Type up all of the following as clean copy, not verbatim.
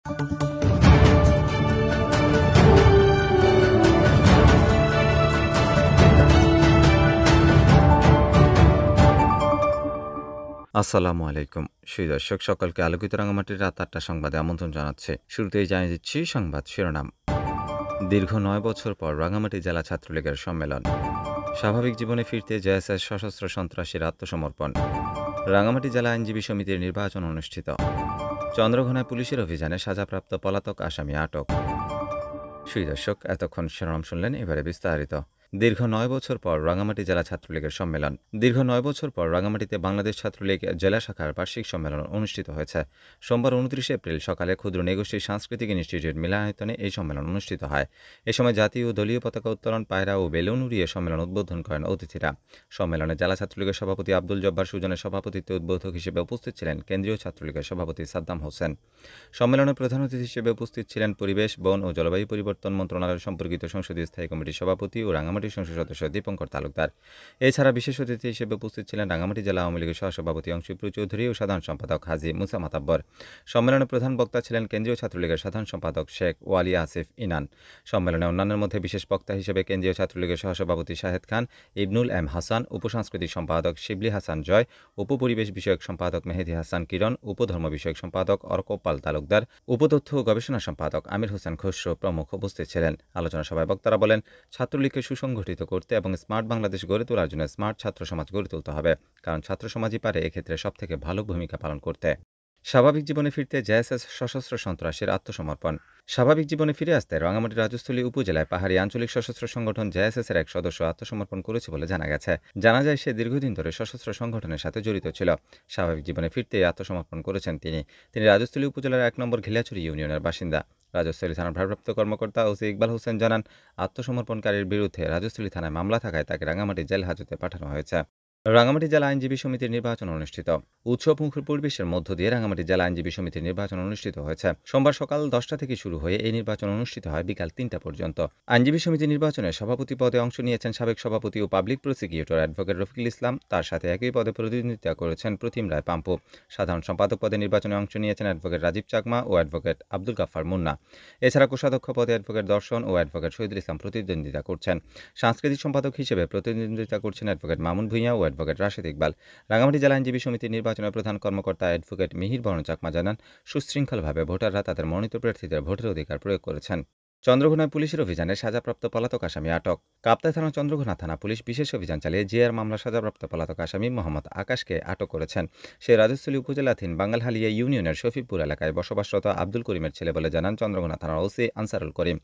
আসসালামু আলাইকুম। সুপ্রিয় দর্শক, সকলকে আলোকিত রাঙামাটির রাত ৮টা সংবাদে আমন্ত্রণ জানাচ্ছে। শুরুতেই জানিয়ে দিচ্ছি সংবাদ শিরোনাম। দীর্ঘ ৯ বছর পর রাঙামাটি জেলা ছাত্রলীগের সম্মেলন। স্বাভাবিক জীবনে ফিরতে জেএসএস সশস্ত্র সন্ত্রাসীর আত্মসমর্পণ। রাঙামাটি জেলা আইনজীবী সমিতির নির্বাচন অনুষ্ঠিত। চন্দ্রঘোনায় পুলিশের অভিযানে সাজাপ্রাপ্ত পলাতক আসামি আটক। সুপ্রিয় দর্শক, এতক্ষণ শিরোনাম শুনলেন, এবারে বিস্তারিত। দীর্ঘ ৯ বছর পর রাঙামাটি জেলা ছাত্রলীগের সম্মেলন। দীর্ঘ ৯ বছর পর রাঙামাটিতে বাংলাদেশ ছাত্রলীগ জেলা শাখার বার্ষিক সম্মেলন অনুষ্ঠিত হয়েছে। সোমবার ২৯ এপ্রিল সকালে ক্ষুদ্র নৃগোষ্ঠী সাংস্কৃতিক ইনস্টিটিউট মিলনায়তনে এই সম্মেলন অনুষ্ঠিত হয়। এ সময় জাতীয় ও দলীয় পতাকা উত্তোলন, পায়রা ও বেলুন উড়িয়ে সম্মেলন উদ্বোধন করেন অতিথিরা। সম্মেলনে জেলা ছাত্রলীগের সভাপতি আব্দুল জব্বার সুজনের সভাপতিত্বে উদ্বোধক হিসেবে উপস্থিত ছিলেন কেন্দ্রীয় ছাত্রলীগের সভাপতি সাদ্দাম হোসেন। সম্মেলনে প্রধান অতিথি হিসেবে উপস্থিত ছিলেন পরিবেশ, বন ও জলবায়ু পরিবর্তন মন্ত্রণালয় সম্পর্কিত সংসদীয় স্থায়ী কমিটির সভাপতি ও রাঙামাটি সংসদ সদস্য দীপঙ্কর তালুকদার। এছাড়া বিশেষ অতিথি হিসেবে উপস্থিত ছিলেন রাঙামাটি জেলা আওয়ামী লীগের সহসভাপতি অংশুপ্রিয় চৌধুরী ও সাধারণ সম্পাদক হাজী মুসা মাতাব্বর। সম্মেলনে প্রধান বক্তা ছিলেন কেন্দ্রীয় ছাত্রলীগের সাধারণ সম্পাদক শেখ ওয়ালি আসিফ ইনান। সম্মেলনে অন্যান্যের মধ্যে বিশেষ বক্তা হিসেবে কেন্দ্রীয় ছাত্রলীগের সহসভাপতি শাহেদ খান, ইবনুল এম হাসান, উপসাংস্কৃতিক সম্পাদক শিবলি হাসান জয়, উপপরিবেশ বিষয়ক সম্পাদক মেহেদী হাসান কিরণ, উপধর্ম বিষয়ক সম্পাদক অর্কপাল তালুকদার, উপতথ্য ও গবেষণা সম্পাদক আমির হোসেন খসরু প্রমুখ উপস্থিত ছিলেন। আলোচনা সভায় বক্তারা বলেন, ছাত্রলীগকে সুসংগঠিত করতে এবং স্মার্ট বাংলাদেশ গড়ে তোলার জন্য স্মার্ট ছাত্র সমাজ গড়ে তুলতে হবে, কারণ ছাত্র সমাজই পারে এক্ষেত্রে সবথেকে ভালো ভূমিকা পালন করতে। স্বাভাবিক জীবনে ফিরতে জেএসএস সশস্ত্র সন্ত্রাসীর আত্মসমর্পণ। স্বাভাবিক জীবনে ফিরে আসতে রাঙামাটি রাজস্থলী উপজেলায় পাহাড়ি আঞ্চলিক সশস্ত্র সংগঠন জেএসএস এর এক সদস্য আত্মসমর্পণ করেছে বলে জানা গেছে। জানা যায়, সে দীর্ঘদিন ধরে সশস্ত্র সংগঠনের সাথে জড়িত ছিল। স্বাভাবিক জীবনে ফিরতে আত্মসমর্পণ করেছেন তিনি। রাজস্থলী উপজেলার ১ নম্বর ঘিলাছড়ি ইউনিয়নের বাসিন্দা। রাজস্থলী থানার ভারপ্রাপ্ত কর্মকর্তা ওসি ইকবাল হোসেন জানান, আত্মসমর্পণকারীর বিরুদ্ধে রাজস্থলী থানায় মামলা থাকায় তাকে রাঙামাটি জেল হাজতে পাঠানো হয়েছে। রাঙামাটি জেলা আইনজীবী সমিতির নির্বাচন অনুষ্ঠিত। উৎসবমুখর পরিবেশের মধ্য দিয়ে রাঙামাটি জেলা আইনজীবী সমিতির নির্বাচন অনুষ্ঠিত হয়েছে। সোমবার সকাল ১০টা থেকে শুরু হয়ে এই নির্বাচন অনুষ্ঠিত হয় বিকাল ৩টা পর্যন্ত। আইনজীবী সমিতির নির্বাচনে সভাপতি পদে অংশ নিয়েছেন সাবেক সভাপতি ও public prosecutor advocate Rafiqul Islam. তার সাথে একই পদে প্রতিদ্বন্দ্বিতা করেছেন প্রতিম রায় পাম্পু। সাধারণ সম্পাদক পদে নির্বাচনে অংশ নিয়েছেন অ্যাডভোকেট রাজীব চাকমা ও অ্যাডভোকেট আব্দুল গাফফার মুন্না। এছাড়া কোষাধ্যক্ষ পদে অ্যাডভোকেট দর্শন ও অ্যাডভোকেট শহীদুল ইসলাম প্রতিদ্বন্দ্বিতা করছেন। সাংস্কৃতিক সম্পাদক হিসেবে প্রতিদ্বন্দ্বিতা করছেন অ্যাডভোকেট মামুন ভূঁইয়া ও অ্যাডভোকেট রাশেদ ইকবাল। রাঙামাটি জেলা আইনজীবী সমিতির নির্বাচনের প্রধান কর্মকর্তা অ্যাডভোকেট মিহির বরণ চাকমা জানান, সুশৃঙ্খলভাবে ভোটাররা তাদের মনোনীত প্রার্থীদের ভোটের অধিকার প্রয়োগ করেছেন। চন্দ্রঘোনায় পুলিশের অভিযানে সাজাপ্রাপ্ত পলাতক আসামি আটক। কাপ্তাই থানা চন্দ্রঘোনা থানা পুলিশ বিশেষ অভিযান চালিয়ে জিআর মামলা সাজাপ্রাপ্ত পলাতক আসামি মোহাম্মদ আকাশকে আটক করেছেন। সে রাজস্থলী উপজেলাধীন বাঙ্গালহালিয়া ইউনিয়নের শফিপুর এলাকায় বসবাসরত আব্দুল করিমের ছেলে বলে জানান চন্দ্রঘোনা থানার ওসি আনসারুল করিম।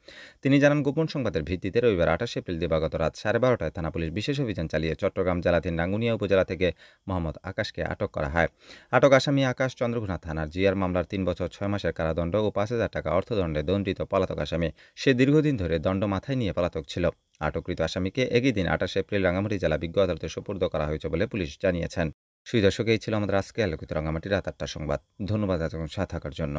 তিনি জানান, গোপন সংবাদের ভিত্তিতে রবিবার ২৮ এপ্রিল দিবাগত রাত 12:30টায় থানা পুলিশ বিশেষ অভিযান চালিয়ে চট্টগ্রাম জেলাধীন রাঙ্গুনিয়া উপজেলা থেকে মোহাম্মদ আকাশকে আটক করা হয়। আটক আসামি আকাশ চন্দ্রঘোনা থানার জিআর মামলার ৩ বছর ৬ মাসের কারাদণ্ড ও ৫,০০০ টাকা অর্থদণ্ডে দণ্ডিত পলাতক আসামি। সে দীর্ঘদিন ধরে দণ্ড মাথায় নিয়ে পলাতক ছিল। আটককৃত আসামিকে একই দিন ২৮ এপ্রিল রাঙামাটি জেলা বিজ্ঞ আদালতে সোপর্দ করা হয়েছে বলে পুলিশ জানিয়েছেন। সুপ্রিয় দর্শক, এই ছিল আমাদের আজকে আলোকিত রাঙামাটি রাত ৮টার সংবাদ। ধন্যবাদ এতক্ষণ সাথে থাকার জন্য।